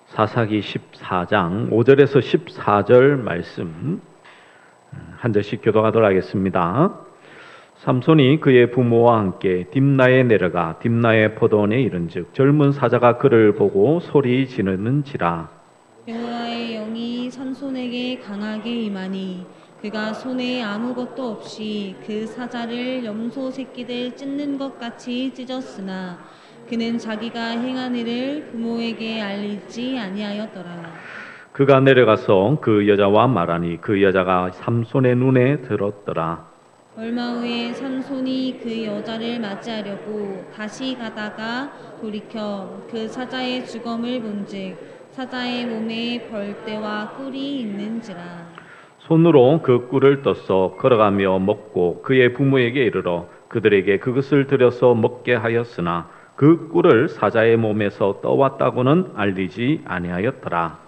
사사기 14장 5절에서 14절 말씀 한 절씩 교독하도록 하겠습니다. 삼손이 그의 부모와 함께 딥나에 내려가 딥나의 포도원에 이른즉 젊은 사자가 그를 보고 소리 지르는지라. 여호와의 영이 삼손에게 강하게 임하니 그가 손에 아무것도 없이 그 사자를 염소 새끼들 찢는 것 같이 찢었으나 그는 자기가 행한 일을 부모에게 알리지 아니하였더라. 그가 내려가서 그 여자와 말하니 그 여자가 삼손의 눈에 들었더라. 얼마 후에 삼손이 그 여자를 맞이하려고 다시 가다가 돌이켜 그 사자의 주검을 본즉 사자의 몸에 벌떼와 꿀이 있는지라. 손으로 그 꿀을 떠서 걸어가며 먹고 그의 부모에게 이르러 그들에게 그것을 들여서 먹게 하였으나 그 꿀을 사자의 몸에서 떠왔다고는 알리지 아니하였더라.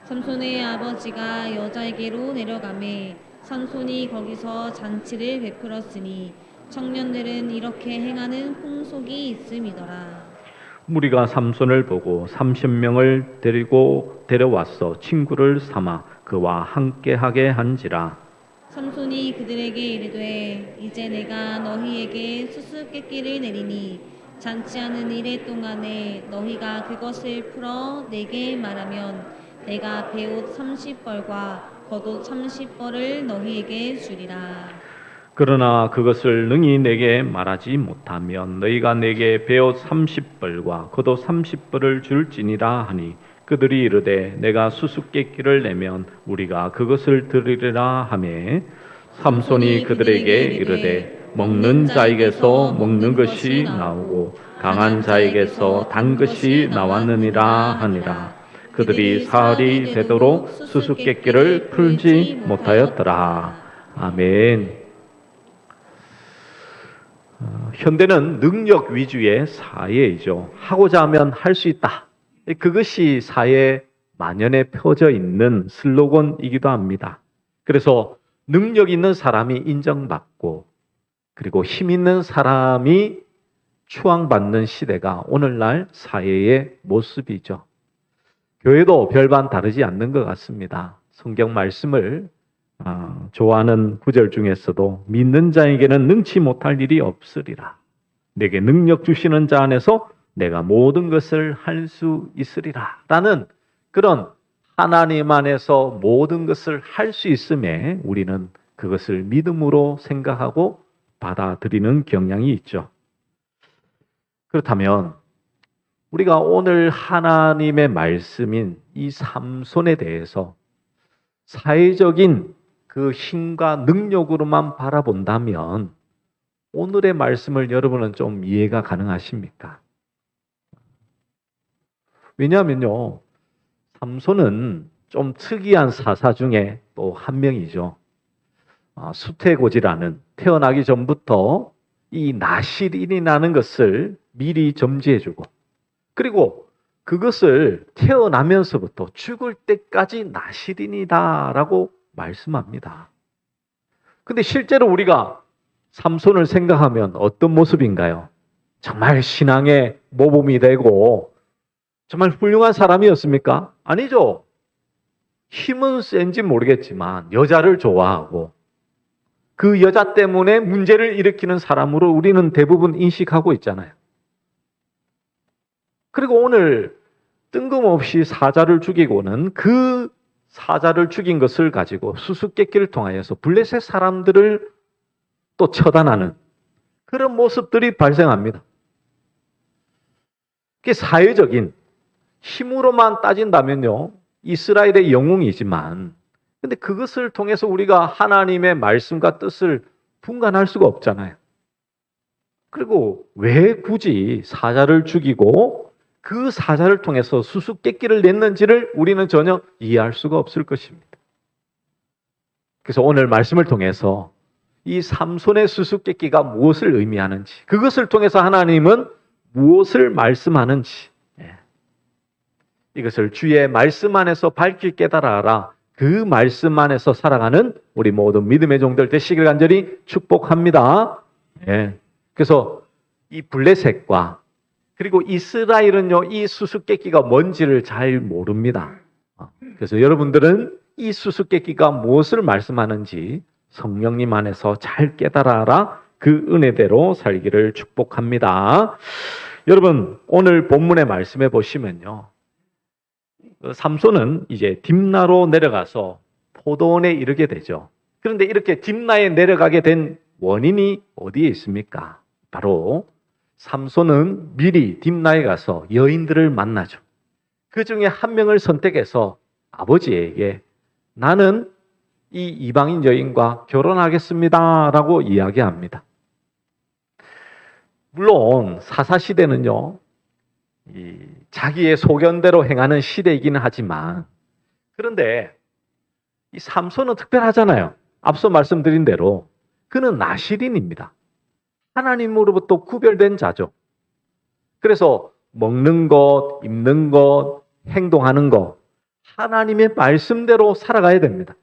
삼손의 아버지가 여자에게로 내려가매 삼손이 거기서 잔치를 베풀었으니 청년들은 이렇게 행하는 풍속이 있음이더라. 무리가 삼손을 보고 30명을 데려와서 친구를 삼아 그와 함께하게 한지라. 삼손이 그들에게 이르되 이제 내가 너희에게 수수께끼를 내리니 잔치하는 이래 동안에 너희가 그것을 풀어 내게 말하면 내가 베옷 30벌과 겉옷 30벌을 너희에게 주리라. 그러나 그것을 능히 내게 말하지 못하면 너희가 내게 베옷 30벌과 겉옷 30벌을 줄지니라 하니 그들이 이르되 내가 수수께끼를 내면 우리가 그것을 드리리라 하매 삼손이 그들에게 이르되 먹는 자에게서 먹는 것이 나오고 강한 자에게서 단 것이 나왔느니라 하니라. 그들이 사흘이 되도록 수수께끼를 풀지 못하였더라. 아멘. 현대는 능력 위주의 사회이죠. 하고자 하면 할 수 있다. 그것이 사회 만연에 펴져 있는 슬로건이기도 합니다. 그래서 능력 있는 사람이 인정받고 그리고 힘 있는 사람이 추앙받는 시대가 오늘날 사회의 모습이죠. 교회도 별반 다르지 않는 것 같습니다. 성경 말씀을 좋아하는 구절 중에서도 믿는 자에게는 능치 못할 일이 없으리라. 내게 능력 주시는 자 안에서 내가 모든 것을 할 수 있으리라. 라는 그런 하나님 안에서 모든 것을 할 수 있음에 우리는 그것을 믿음으로 생각하고 받아들이는 경향이 있죠. 그렇다면 우리가 오늘 하나님의 말씀인 이 삼손에 대해서 사회적인 그 힘과 능력으로만 바라본다면 오늘의 말씀을 여러분은 좀 이해가 가능하십니까? 왜냐하면요, 삼손은 좀 특이한 사사 중에 또 한 명이죠. 수태고지라는 태어나기 전부터 이 나실인이라는 것을 미리 점지해주고 그리고 그것을 태어나면서부터 죽을 때까지 나실인이다라고 말씀합니다. 근데 실제로 우리가 삼손을 생각하면 어떤 모습인가요? 정말 신앙의 모범이 되고 정말 훌륭한 사람이었습니까? 아니죠. 힘은 센지 모르겠지만 여자를 좋아하고 그 여자 때문에 문제를 일으키는 사람으로 우리는 대부분 인식하고 있잖아요. 그리고 오늘 뜬금없이 사자를 죽이고는 그 사자를 죽인 것을 가지고 수수께끼를 통하여서 블레셋 사람들을 또 처단하는 그런 모습들이 발생합니다. 그게 사회적인 힘으로만 따진다면요, 이스라엘의 영웅이지만 근데 그것을 통해서 우리가 하나님의 말씀과 뜻을 분간할 수가 없잖아요. 그리고 왜 굳이 사자를 죽이고 그 사자를 통해서 수수께끼를 냈는지를 우리는 전혀 이해할 수가 없을 것입니다. 그래서 오늘 말씀을 통해서 이 삼손의 수수께끼가 무엇을 의미하는지, 그것을 통해서 하나님은 무엇을 말씀하는지, 이것을 주의 말씀 안에서 밝히 깨달아라. 그 말씀 안에서 살아가는 우리 모든 믿음의 종들 되시길 간절히 축복합니다. 그래서 이 블레셋과 그리고 이스라엘은요, 이 수수께끼가 뭔지를 잘 모릅니다. 그래서 여러분들은 이 수수께끼가 무엇을 말씀하는지 성령님 안에서 잘 깨달아라, 그 은혜대로 살기를 축복합니다. 여러분, 오늘 본문의 말씀해 보시면요, 삼손은 이제 딥나로 내려가서 포도원에 이르게 되죠. 그런데 이렇게 딥나에 내려가게 된 원인이 어디에 있습니까? 바로 삼손은 미리 딥나에 가서 여인들을 만나죠. 그 중에 한 명을 선택해서 아버지에게 나는 이 이방인 여인과 결혼하겠습니다 라고 이야기합니다. 물론 사사시대는요, 자기의 소견대로 행하는 시대이기는 하지만, 그런데 이 삼손은 특별하잖아요. 앞서 말씀드린 대로 그는 나실인입니다. 하나님으로부터 구별된 자죠. 그래서 먹는 것, 입는 것, 행동하는 것, 하나님의 말씀대로 살아가야 됩니다.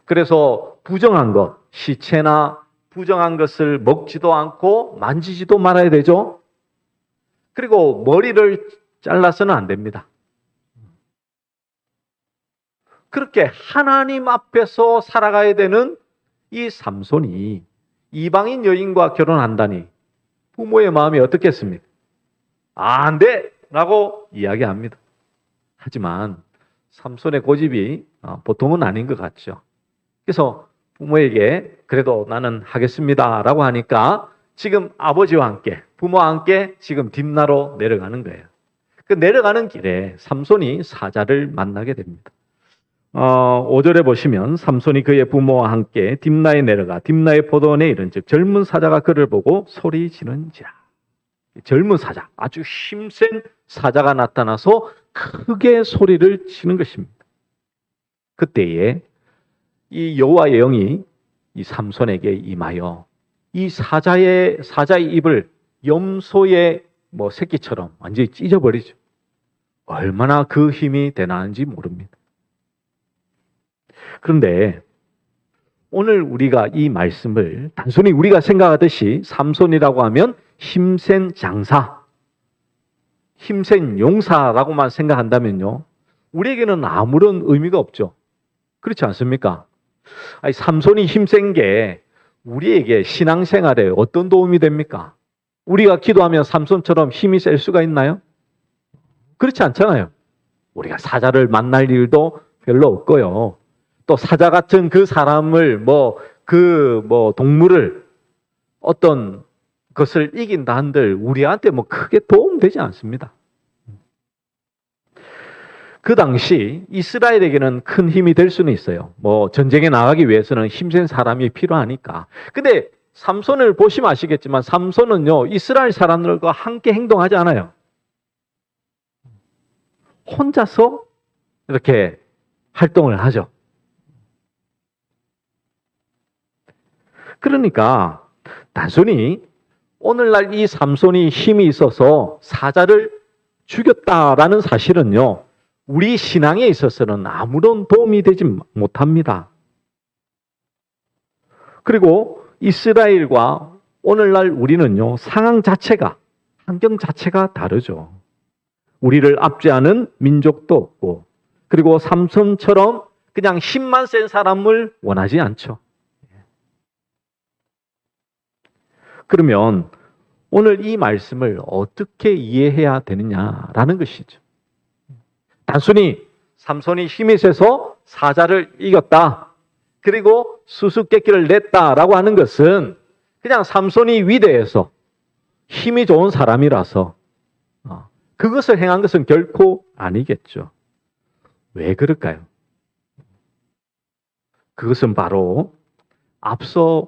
그래서 부정한 것, 시체나 부정한 것을 먹지도 않고 만지지도 말아야 되죠. 그리고 머리를 잘라서는 안 됩니다. 그렇게 하나님 앞에서 살아가야 되는 이 삼손이 이방인 여인과 결혼한다니 부모의 마음이 어떻겠습니까? 안 돼! 라고 이야기합니다. 하지만 삼손의 고집이 보통은 아닌 것 같죠. 그래서 부모에게 그래도 나는 하겠습니다 라고 하니까 지금 아버지와 함께, 부모와 함께 지금 딥나로 내려가는 거예요. 그 내려가는 길에 삼손이 사자를 만나게 됩니다. 5절에 보시면 삼손이 그의 부모와 함께 딥나에 내려가 딥나의 포도원에 이른즉 젊은 사자가 그를 보고 소리 지른지라. 젊은 사자, 아주 힘센 사자가 나타나서 크게 소리를 치는 것입니다. 그때에 이 여호와의 영이 이 삼손에게 임하여 이 사자의 입을 염소의 새끼처럼 완전히 찢어버리죠. 얼마나 그 힘이 대단한지 모릅니다. 그런데 오늘 우리가 이 말씀을 단순히 우리가 생각하듯이 삼손이라고 하면 힘센 장사, 힘센 용사라고만 생각한다면요, 우리에게는 아무런 의미가 없죠. 그렇지 않습니까? 아니, 삼손이 힘센 게 우리에게 신앙생활에 어떤 도움이 됩니까? 우리가 기도하면 삼손처럼 힘이 셀 수가 있나요? 그렇지 않잖아요. 우리가 사자를 만날 일도 별로 없고요. 또 사자 같은 그 사람을 동물을 어떤 것을 이긴다 한들 우리한테 크게 도움되지 않습니다. 그 당시 이스라엘에게는 큰 힘이 될 수는 있어요. 전쟁에 나가기 위해서는 힘센 사람이 필요하니까. 근데 삼손을 보시면 아시겠지만 삼손은요, 이스라엘 사람들과 함께 행동하지 않아요. 혼자서 이렇게 활동을 하죠. 그러니까 단순히 오늘날 이 삼손이 힘이 있어서 사자를 죽였다라는 사실은요, 우리 신앙에 있어서는 아무런 도움이 되지 못합니다. 그리고 이스라엘과 오늘날 우리는요, 상황 자체가, 환경 자체가 다르죠. 우리를 압제하는 민족도 없고, 그리고 삼손처럼 그냥 힘만 센 사람을 원하지 않죠. 그러면 오늘 이 말씀을 어떻게 이해해야 되느냐라는 것이죠. 단순히 삼손이 힘이 세서 사자를 이겼다, 그리고 수수께끼를 냈다라고 하는 것은 그냥 삼손이 위대해서 힘이 좋은 사람이라서 그것을 행한 것은 결코 아니겠죠. 왜 그럴까요? 그것은 바로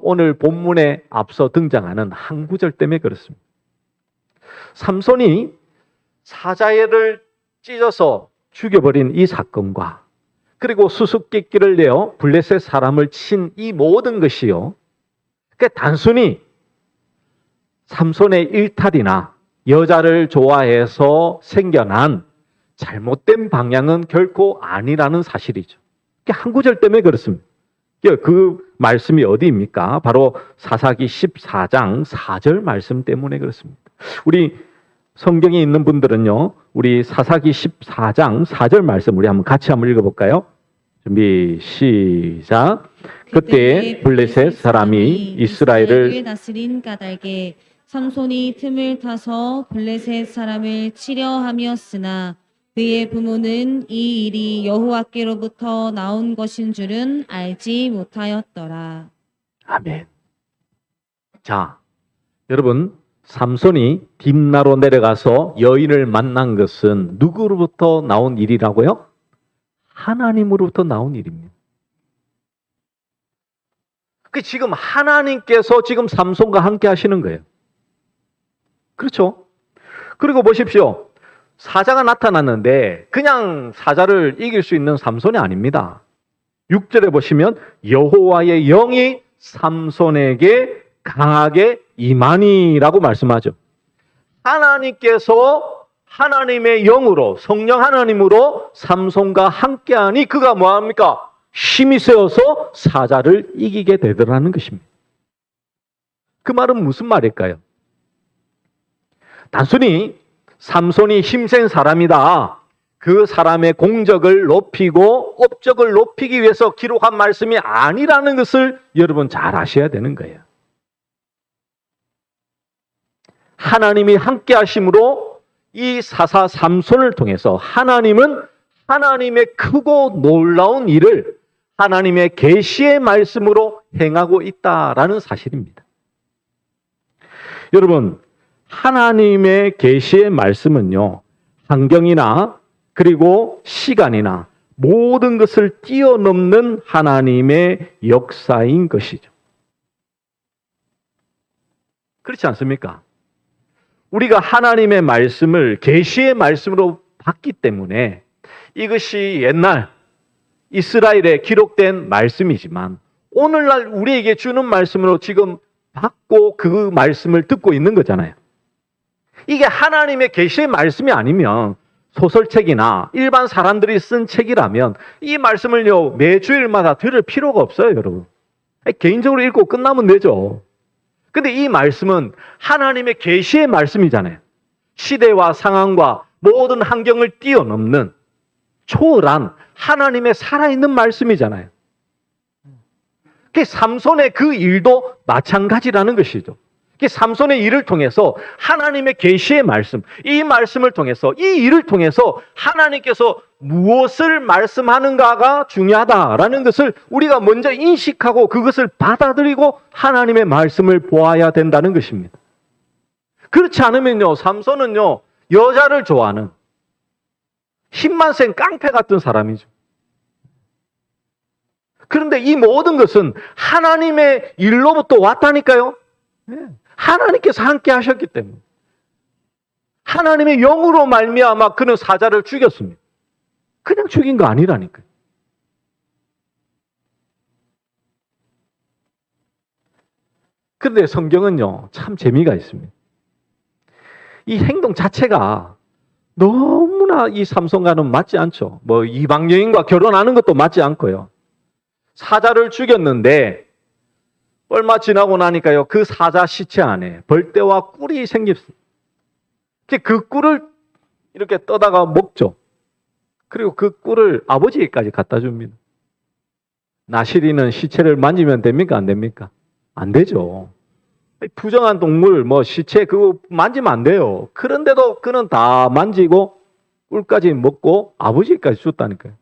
오늘 본문에 앞서 등장하는 한 구절 때문에 그렇습니다. 삼손이 사자를 찢어서 죽여버린 이 사건과 그리고 수수께끼를 내어 블레셋 사람을 친 이 모든 것이요, 단순히 삼손의 일탈이나 여자를 좋아해서 생겨난 잘못된 방향은 결코 아니라는 사실이죠. 한 구절 때문에 그렇습니다. 그 말씀이 어디입니까? 바로 사사기 14장 4절 말씀 때문에 그렇습니다. 우리 성경에 있는 분들은요, 우리 사사기 14장 4절 말씀 우리 같이 한번 읽어볼까요? 준비, 시작. 그때 블레셋 사람이 이스라엘을 다스린 까닭에 삼손이 틈을 타서 블레셋 사람을 치려 함이었으나 그의 부모는 이 일이 여호와께로부터 나온 것인 줄은 알지 못하였더라. 아멘. 자, 여러분, 삼손이 딥나로 내려가서 여인을 만난 것은 누구로부터 나온 일이라고요? 하나님으로부터 나온 일입니다. 지금 하나님께서 지금 삼손과 함께 하시는 거예요. 그렇죠? 그리고 보십시오. 사자가 나타났는데 그냥 사자를 이길 수 있는 삼손이 아닙니다. 6절에 보시면 여호와의 영이 삼손에게 강하게 임하니라고 말씀하죠. 하나님께서 하나님의 영으로, 성령 하나님으로 삼손과 함께하니 그가 뭐합니까? 힘이 세어서 사자를 이기게 되더라는 것입니다. 그 말은 무슨 말일까요? 단순히 삼손이 힘센 사람이다, 그 사람의 공적을 높이고 업적을 높이기 위해서 기록한 말씀이 아니라는 것을 여러분 잘 아셔야 되는 거예요. 하나님이 함께 하심으로 이 사사 삼손을 통해서 하나님은 하나님의 크고 놀라운 일을 하나님의 계시의 말씀으로 행하고 있다라는 사실입니다. 여러분, 하나님의 계시의 말씀은요, 환경이나 그리고 시간이나 모든 것을 뛰어넘는 하나님의 역사인 것이죠. 그렇지 않습니까? 우리가 하나님의 말씀을 계시의 말씀으로 받기 때문에 이것이 옛날 이스라엘에 기록된 말씀이지만 오늘날 우리에게 주는 말씀으로 지금 받고 그 말씀을 듣고 있는 거잖아요. 이게 하나님의 계시의 말씀이 아니면 소설책이나 일반 사람들이 쓴 책이라면 이 말씀을요 매주일마다 들을 필요가 없어요, 여러분. 개인적으로 읽고 끝나면 되죠. 근데 이 말씀은 하나님의 계시의 말씀이잖아요. 시대와 상황과 모든 환경을 뛰어넘는 초월한 하나님의 살아있는 말씀이잖아요. 삼손의 그 일도 마찬가지라는 것이죠. 삼손의 일을 통해서 하나님의 계시의 말씀, 이 말씀을 통해서, 이 일을 통해서 하나님께서 무엇을 말씀하는가가 중요하다라는 것을 우리가 먼저 인식하고 그것을 받아들이고 하나님의 말씀을 보아야 된다는 것입니다. 그렇지 않으면요, 삼손은요, 여자를 좋아하는 힘만 센 깡패 같은 사람이죠. 그런데 이 모든 것은 하나님의 일로부터 왔다니까요. 하나님께서 함께 하셨기 때문에. 하나님의 영으로 말미암아 그는 사자를 죽였습니다. 그냥 죽인 거 아니라니까요. 그런데 성경은요, 참 재미가 있습니다. 이 행동 자체가 너무나 이 삼손과는 맞지 않죠. 이방 여인과 결혼하는 것도 맞지 않고요. 사자를 죽였는데 얼마 지나고 나니까요, 그 사자 시체 안에 벌떼와 꿀이 생겼습니다. 그 꿀을 이렇게 떠다가 먹죠. 그리고 그 꿀을 아버지에게까지 갖다 줍니다. 나시리는 시체를 만지면 됩니까? 안 됩니까? 안 되죠. 부정한 동물, 시체 그거 만지면 안 돼요. 그런데도 그는 다 만지고 꿀까지 먹고 아버지까지 줬다니까요.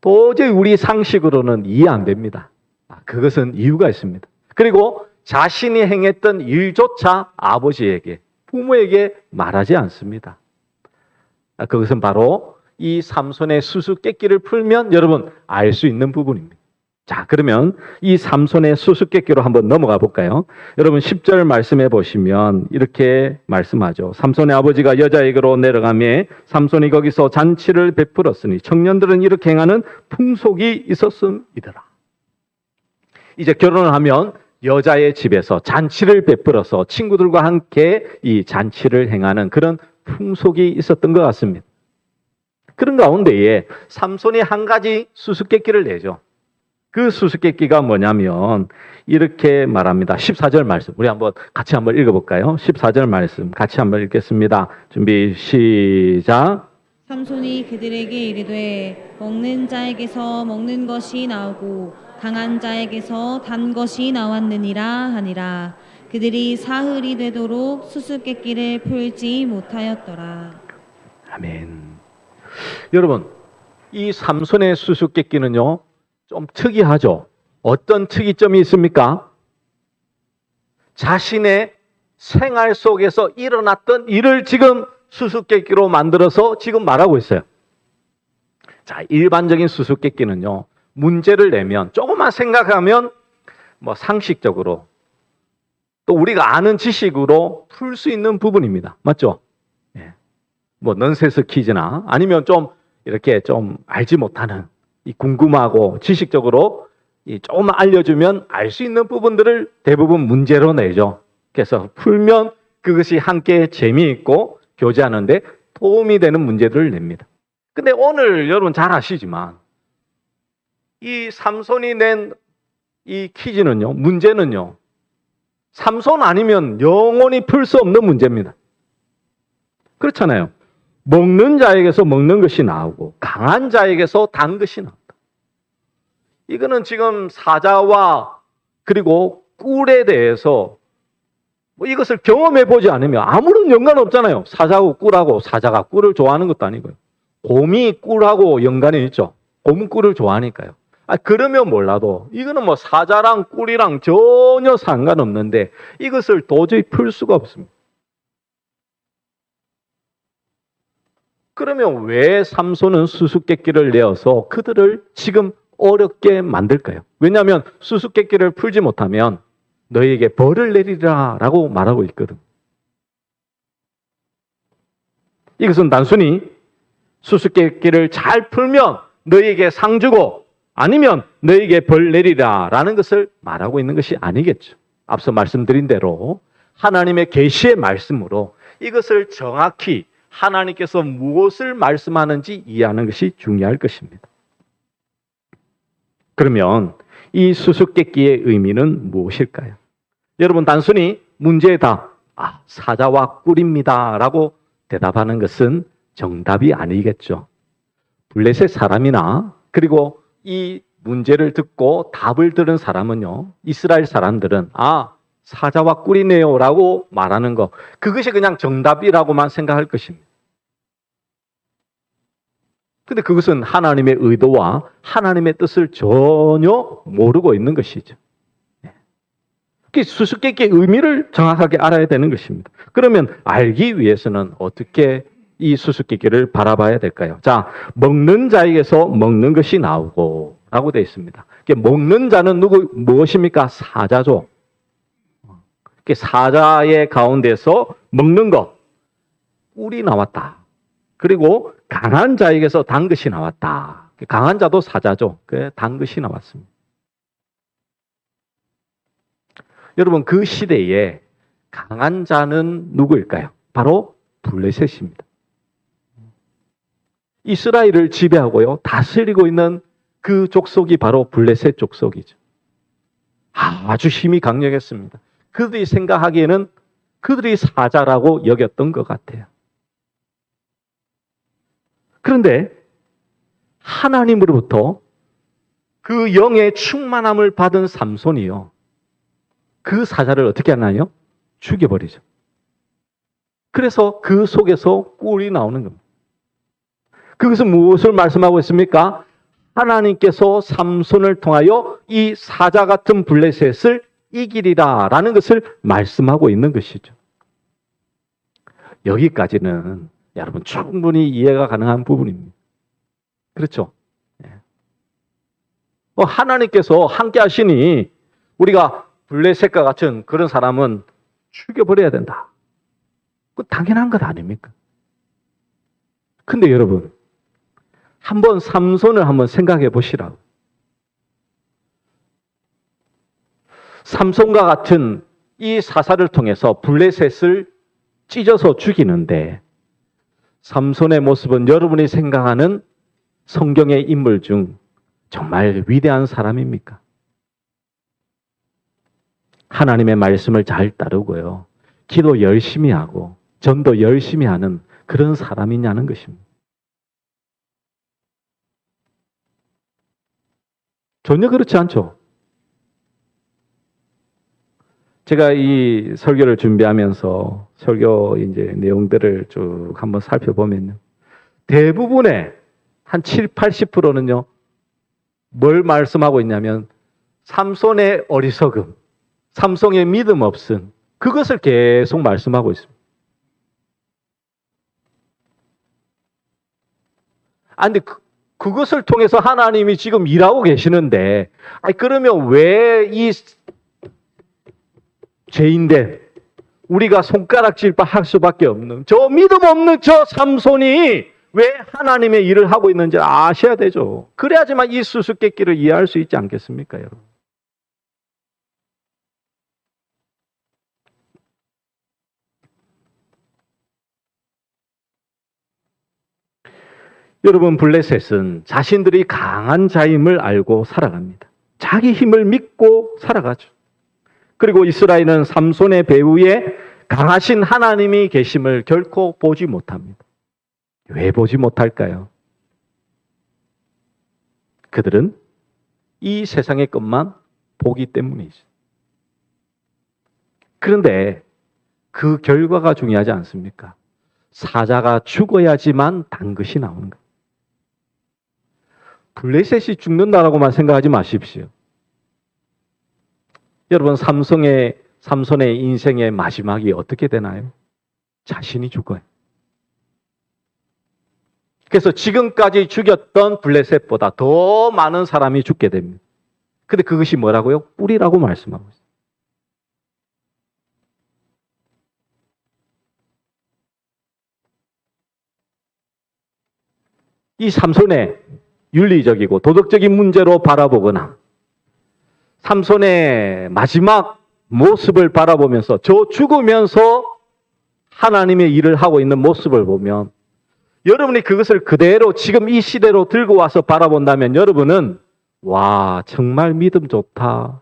도저히 우리 상식으로는 이해 안 됩니다. 그것은 이유가 있습니다. 그리고 자신이 행했던 일조차 아버지에게, 부모에게 말하지 않습니다. 그것은 바로 이 삼손의 수수께끼를 풀면 여러분 알 수 있는 부분입니다. 자, 그러면 이 삼손의 수수께끼로 한번 넘어가 볼까요? 여러분 10절 말씀해 보시면 이렇게 말씀하죠. 삼손의 아버지가 여자에게로 내려가매 삼손이 거기서 잔치를 베풀었으니 청년들은 이렇게 행하는 풍속이 있었음이더라. 이제 결혼을 하면 여자의 집에서 잔치를 베풀어서 친구들과 함께 이 잔치를 행하는 그런 풍속이 있었던 것 같습니다. 그런 가운데에 삼손이 한 가지 수수께끼를 내죠. 그 수수께끼가 뭐냐면 이렇게 말합니다. 14절 말씀. 우리 같이 한번 읽어볼까요? 14절 말씀 같이 한번 읽겠습니다. 준비 시작. 삼손이 그들에게 이르되 먹는 자에게서 먹는 것이 나오고 강한 자에게서 단 것이 나왔느니라 하니라. 그들이 사흘이 되도록 수수께끼를 풀지 못하였더라. 아멘. 여러분, 이 삼손의 수수께끼는요, 좀 특이하죠? 어떤 특이점이 있습니까? 자신의 생활 속에서 일어났던 일을 지금 수수께끼로 만들어서 지금 말하고 있어요. 자, 일반적인 수수께끼는요, 문제를 내면 조금만 생각하면 뭐 상식적으로 또 우리가 아는 지식으로 풀 수 있는 부분입니다. 맞죠? 예. 뭐 넌센스 퀴즈나 아니면 좀 이렇게 좀 알지 못하는 이 궁금하고 지식적으로 이 조금만 알려주면 알 수 있는 부분들을 대부분 문제로 내죠. 그래서 풀면 그것이 함께 재미있고 교제하는데 도움이 되는 문제들을 냅니다. 근데 오늘 여러분 잘 아시지만 이 삼손이 낸 이 퀴즈는요, 문제는요, 삼손 아니면 영원히 풀 수 없는 문제입니다. 그렇잖아요. 먹는 자에게서 먹는 것이 나오고 강한 자에게서 단 것이 나온다. 이거는 지금 사자와 그리고 꿀에 대해서 뭐 이것을 경험해 보지 않으면 아무런 연관 없잖아요. 사자하고 꿀하고 사자가 꿀을 좋아하는 것도 아니고요. 곰이 꿀하고 연관이 있죠. 곰은 꿀을 좋아하니까요. 그러면 몰라도 이거는 뭐 사자랑 꿀이랑 전혀 상관없는데 이것을 도저히 풀 수가 없습니다. 그러면 왜 삼손은 수수께끼를 내어서 그들을 지금 어렵게 만들까요? 왜냐하면 수수께끼를 풀지 못하면 너희에게 벌을 내리라 라고 말하고 있거든. 이것은 단순히 수수께끼를 잘 풀면 너희에게 상 주고 아니면 너희에게 벌 내리라 라는 것을 말하고 있는 것이 아니겠죠. 앞서 말씀드린 대로 하나님의 계시의 말씀으로 이것을 정확히 하나님께서 무엇을 말씀하는지 이해하는 것이 중요할 것입니다. 그러면 이 수수께끼의 의미는 무엇일까요? 여러분 단순히 문제에 사자와 꿀입니다 라고 대답하는 것은 정답이 아니겠죠. 블레셋 사람이나 그리고 이 문제를 듣고 답을 들은 사람은요, 이스라엘 사람들은 사자와 꿀이네요 라고 말하는 것, 그것이 그냥 정답이라고만 생각할 것입니다. 근데 그것은 하나님의 의도와 하나님의 뜻을 전혀 모르고 있는 것이죠. 수수께끼의 의미를 정확하게 알아야 되는 것입니다. 그러면 알기 위해서는 어떻게 이 수수께끼를 바라봐야 될까요? 자, 먹는 자에게서 먹는 것이 나오고 라고 되어 있습니다. 먹는 자는 무엇입니까? 사자죠. 사자의 가운데서 먹는 것, 꿀이 나왔다. 그리고 강한 자에게서 단 것이 나왔다. 강한 자도 사자죠. 단 것이 나왔습니다. 여러분 그 시대에 강한 자는 누구일까요? 바로 블레셋입니다. 이스라엘을 지배하고요 다스리고 있는 그 족속이 바로 블레셋 족속이죠. 아주 힘이 강력했습니다. 그들이 생각하기에는 그들이 사자라고 여겼던 것 같아요. 그런데 하나님으로부터 그 영의 충만함을 받은 삼손이요, 그 사자를 어떻게 하나요? 죽여버리죠. 그래서 그 속에서 꿀이 나오는 겁니다. 그것은 무엇을 말씀하고 있습니까? 하나님께서 삼손을 통하여 이 사자 같은 블레셋을 이기리라 라는 것을 말씀하고 있는 것이죠. 여기까지는 여러분 충분히 이해가 가능한 부분입니다. 그렇죠? 하나님께서 함께 하시니 우리가 블레셋과 같은 그런 사람은 죽여버려야 된다. 그 당연한 것 아닙니까? 근데 여러분 한번 삼손을 한번 생각해 보시라고. 삼손과 같은 이 사사를 통해서 블레셋을 찢어서 죽이는데 삼손의 모습은 여러분이 생각하는 성경의 인물 중 정말 위대한 사람입니까? 하나님의 말씀을 잘 따르고요. 기도 열심히 하고 전도 열심히 하는 그런 사람이냐는 것입니다. 전혀 그렇지 않죠. 제가 이 설교를 준비하면서 설교 이제 내용들을 쭉 한번 살펴보면요. 대부분의 한 7, 80%는요. 뭘 말씀하고 있냐면 삼손의 어리석음, 삼손의 믿음 없음, 그것을 계속 말씀하고 있습니다. 근데 그것을 통해서 하나님이 지금 일하고 계시는데, 그러면 왜 이 죄인된 우리가 손가락질 할 수밖에 없는 저 믿음 없는 저 삼손이 왜 하나님의 일을 하고 있는지 아셔야 되죠. 그래야지만 이 수수께끼를 이해할 수 있지 않겠습니까, 여러분? 여러분, 블레셋은 자신들이 강한 자임을 알고 살아갑니다. 자기 힘을 믿고 살아가죠. 그리고 이스라엘은 삼손의 배후에 강하신 하나님이 계심을 결코 보지 못합니다. 왜 보지 못할까요? 그들은 이 세상의 것만 보기 때문이죠. 그런데 그 결과가 중요하지 않습니까? 사자가 죽어야지만 단 것이 나오는 거예요. 블레셋이 죽는다라고만 생각하지 마십시오. 여러분, 삼손의 인생의 마지막이 어떻게 되나요? 자신이 죽어요. 그래서 지금까지 죽였던 블레셋보다 더 많은 사람이 죽게 됩니다. 근데 그것이 뭐라고요? 뿔이라고 말씀하고 있어요. 이 삼손의 윤리적이고 도덕적인 문제로 바라보거나 삼손의 마지막 모습을 바라보면서 저 죽으면서 하나님의 일을 하고 있는 모습을 보면 여러분이 그것을 그대로 지금 이 시대로 들고 와서 바라본다면 여러분은 와, 정말 믿음 좋다.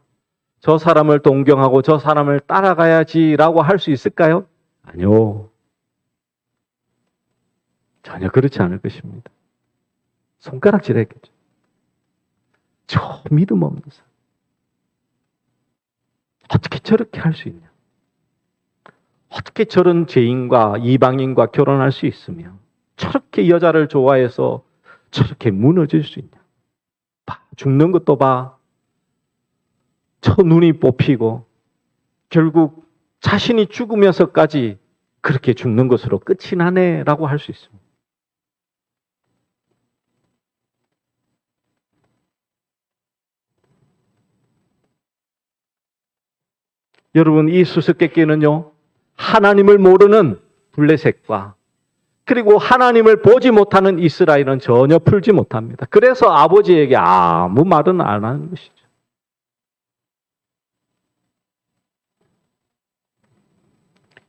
저 사람을 동경하고 저 사람을 따라가야지라고 할 수 있을까요? 아니요. 전혀 그렇지 않을 것입니다. 손가락질 했겠죠. 저 믿음 없는 사람. 어떻게 저렇게 할 수 있냐? 어떻게 저런 죄인과 이방인과 결혼할 수 있으며 저렇게 여자를 좋아해서 저렇게 무너질 수 있냐? 봐, 죽는 것도 봐. 저 눈이 뽑히고 결국 자신이 죽으면서까지 그렇게 죽는 것으로 끝이 나네라고 할 수 있습니다. 여러분, 이 수수께끼는요, 하나님을 모르는 블레셋과 그리고 하나님을 보지 못하는 이스라엘은 전혀 풀지 못합니다. 그래서 아버지에게 아무 말은 안 하는 것이죠.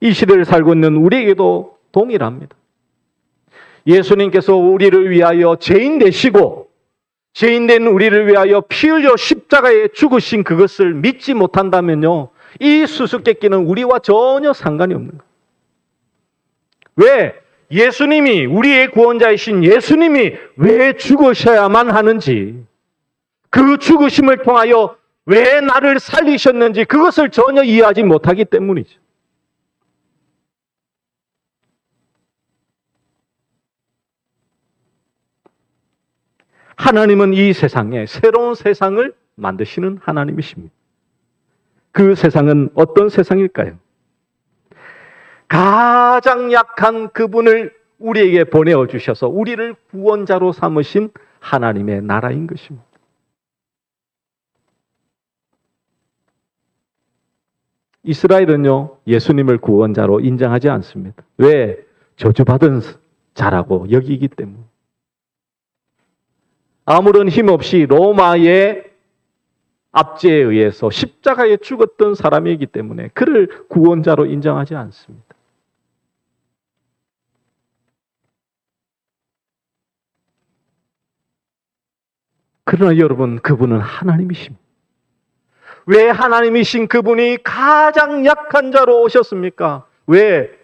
이 시대를 살고 있는 우리에게도 동일합니다. 예수님께서 우리를 위하여 죄인 되시고 죄인된 우리를 위하여 피 흘려 십자가에 죽으신 그것을 믿지 못한다면요, 이 수수께끼는 우리와 전혀 상관이 없는 거예요. 왜? 예수님이, 우리의 구원자이신 예수님이 왜 죽으셔야만 하는지, 그 죽으심을 통하여 왜 나를 살리셨는지 그것을 전혀 이해하지 못하기 때문이죠. 하나님은 이 세상에 새로운 세상을 만드시는 하나님이십니다. 그 세상은 어떤 세상일까요? 가장 약한 그분을 우리에게 보내어 주셔서 우리를 구원자로 삼으신 하나님의 나라인 것입니다. 이스라엘은요, 예수님을 구원자로 인정하지 않습니다. 왜? 저주받은 자라고 여기기 때문에. 아무런 힘 없이 로마의 압제에 의해서 십자가에 죽었던 사람이기 때문에 그를 구원자로 인정하지 않습니다. 그러나 여러분, 그분은 하나님이십니다. 왜 하나님이신 그분이 가장 약한 자로 오셨습니까? 왜?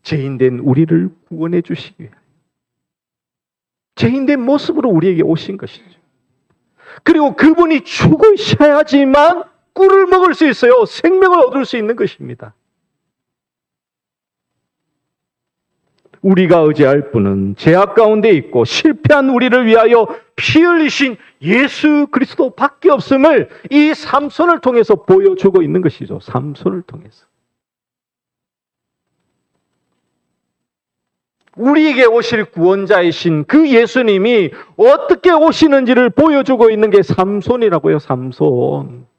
죄인된 우리를 구원해 주시기 위해. 죄인된 모습으로 우리에게 오신 것이죠. 그리고 그분이 죽으셔야지만 꿀을 먹을 수 있어요. 생명을 얻을 수 있는 것입니다. 우리가 의지할 분은 죄악 가운데 있고 실패한 우리를 위하여 피 흘리신 예수 그리스도밖에 없음을 이 삼손을 통해서 보여주고 있는 것이죠. 삼손을 통해서. 우리에게 오실 구원자이신 그 예수님이 어떻게 오시는지를 보여주고 있는 게 삼손이라고요. 삼손.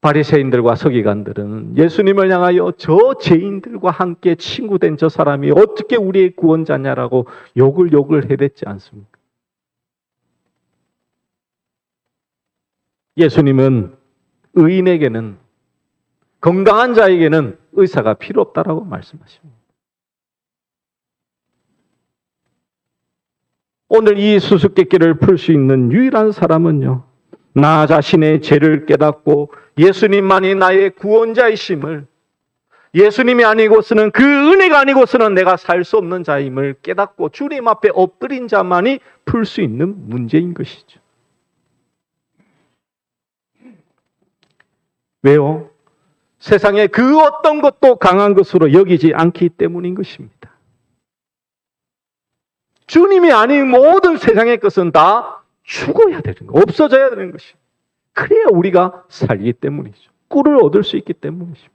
바리새인들과 서기관들은 예수님을 향하여 저 죄인들과 함께 친구된 저 사람이 어떻게 우리의 구원자냐라고 욕을 해댔지 않습니까? 예수님은 의인에게는, 건강한 자에게는 의사가 필요 없다라고 말씀하십니다. 오늘 이 수수께끼를 풀 수 있는 유일한 사람은요, 나 자신의 죄를 깨닫고 예수님만이 나의 구원자이심을, 예수님이 아니고서는, 그 은혜가 아니고서는 내가 살 수 없는 자임을 깨닫고 주님 앞에 엎드린 자만이 풀 수 있는 문제인 것이죠. 왜요? 세상에 그 어떤 것도 강한 것으로 여기지 않기 때문인 것입니다. 주님이 아닌 모든 세상의 것은 다 죽어야 되는 거, 없어져야 되는 것입니다. 그래야 우리가 살기 때문이죠. 꿀을 얻을 수 있기 때문이죠.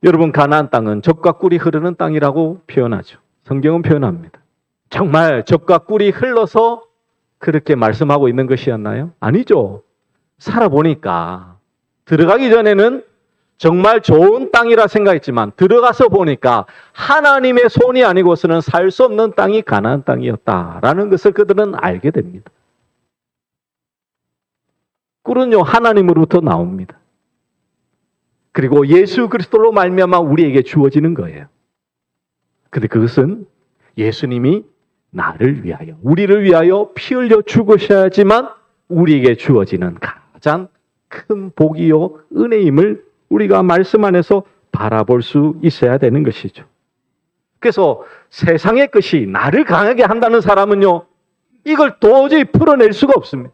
여러분, 가나안 땅은 젖과 꿀이 흐르는 땅이라고 표현하죠. 성경은 표현합니다. 정말 젖과 꿀이 흘러서 그렇게 말씀하고 있는 것이었나요? 아니죠. 살아보니까, 들어가기 전에는 정말 좋은 땅이라 생각했지만 들어가서 보니까 하나님의 손이 아니고서는 살 수 없는 땅이 가나안 땅이었다라는 것을 그들은 알게 됩니다. 꿀은요, 하나님으로부터 나옵니다. 그리고 예수 그리스도로 말미암아 우리에게 주어지는 거예요. 그런데 그것은 예수님이 나를 위하여, 우리를 위하여 피 흘려 죽으셔야지만 우리에게 주어지는 가장 큰 복이요 은혜임을 우리가 말씀 안에서 바라볼 수 있어야 되는 것이죠. 그래서 세상의 것이 나를 강하게 한다는 사람은요, 이걸 도저히 풀어낼 수가 없습니다.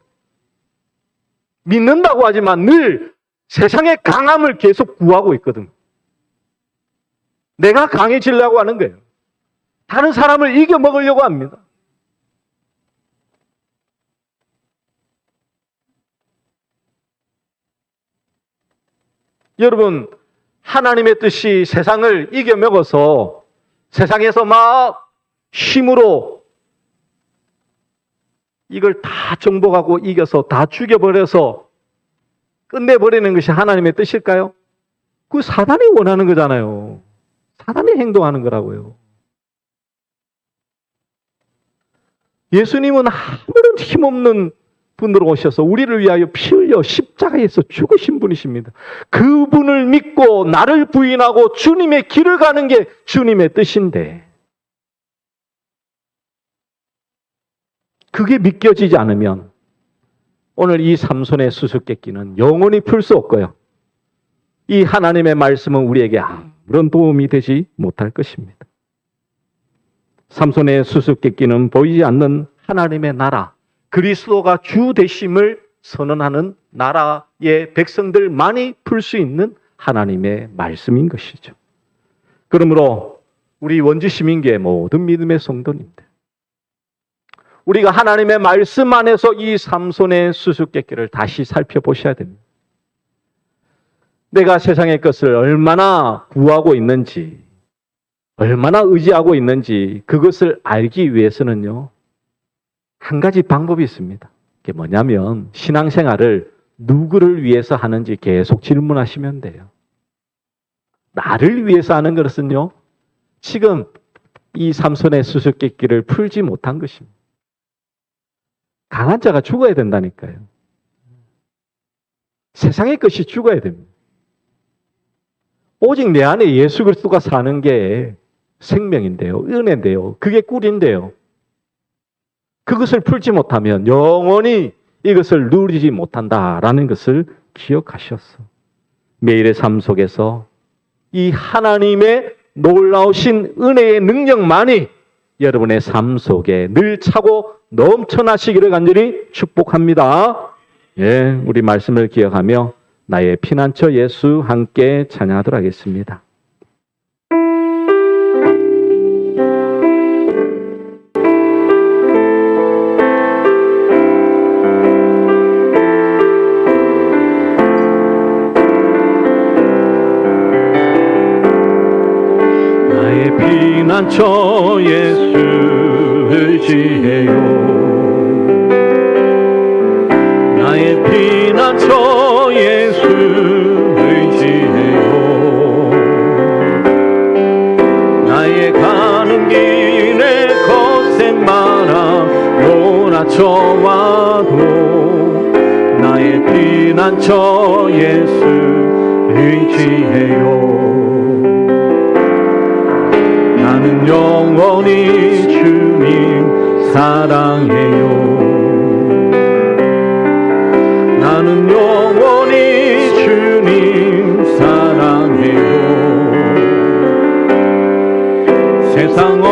믿는다고 하지만 늘 세상의 강함을 계속 구하고 있거든. 내가 강해지려고 하는 거예요. 다른 사람을 이겨먹으려고 합니다. 여러분, 하나님의 뜻이 세상을 이겨먹어서 세상에서 막 힘으로 이걸 다 정복하고 이겨서 다 죽여버려서 끝내버리는 것이 하나님의 뜻일까요? 그 사단이 원하는 거잖아요. 사단이 행동하는 거라고요. 예수님은 아무런 힘없는 분으로 오셔서 우리를 위하여 피 흘려 십자가에서 죽으신 분이십니다. 그분을 믿고 나를 부인하고 주님의 길을 가는 게 주님의 뜻인데, 그게 믿겨지지 않으면 오늘 이 삼손의 수수께끼는 영원히 풀 수 없고요, 이 하나님의 말씀은 우리에게 아무런 도움이 되지 못할 것입니다. 삼손의 수수께끼는 보이지 않는 하나님의 나라, 그리스도가 주 되심을 선언하는 나라의 백성들만이 풀 수 있는 하나님의 말씀인 것이죠. 그러므로 우리 원주시민교회 모든 믿음의 성도님들, 우리가 하나님의 말씀 안에서 이 삼손의 수수께끼를 다시 살펴보셔야 됩니다. 내가 세상의 것을 얼마나 구하고 있는지, 얼마나 의지하고 있는지 그것을 알기 위해서는요, 한 가지 방법이 있습니다. 그게 뭐냐면 신앙생활을 누구를 위해서 하는지 계속 질문하시면 돼요. 나를 위해서 하는 것은요, 지금 이 삼손의 수수께끼를 풀지 못한 것입니다. 강한 자가 죽어야 된다니까요. 세상의 것이 죽어야 됩니다. 오직 내 안에 예수 그리스도가 사는 게 생명인데요. 은혜인데요. 그게 꿀인데요. 그것을 풀지 못하면 영원히 이것을 누리지 못한다라는 것을 기억하셨어. 매일의 삶 속에서 이 하나님의 놀라우신 은혜의 능력만이 여러분의 삶 속에 늘 차고 넘쳐나시기를 간절히 축복합니다. 예, 우리 말씀을 기억하며 나의 피난처 예수 함께 찬양하도록 하겠습니다. 나의 피난처 예수 의지해요. 나의 피난처 예수 의지해요. 나의 가는 길에 거센 바람 몰아쳐와도 나의 피난처 예수 의지해요. 나는 영원히 주님 사랑해요. 나는 영원히 주님 사랑해요. 세상